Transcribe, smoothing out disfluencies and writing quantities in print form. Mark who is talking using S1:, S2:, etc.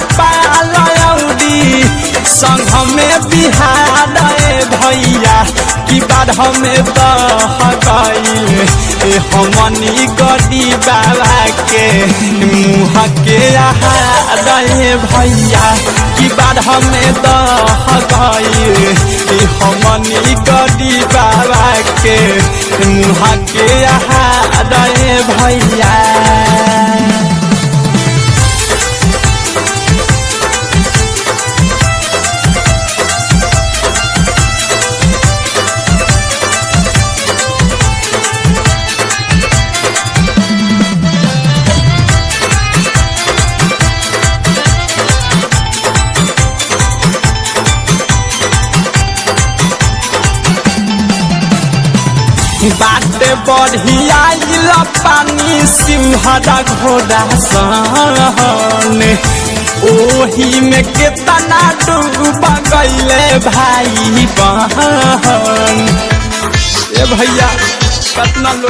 S1: नेपाल औरी संघ में बिहार भैया की बाढ़ में बह गईल हमनी गरीबवा के मुँह के आहार भैया की बाढ़ में बह गईल हमनी गरीबवा के मुँह के आहार भैया। बाटे बढ़िया पानी सिंहरा घोड़ा सन ओही में कितना डूब गईले भाई बहन। ए भैया कितना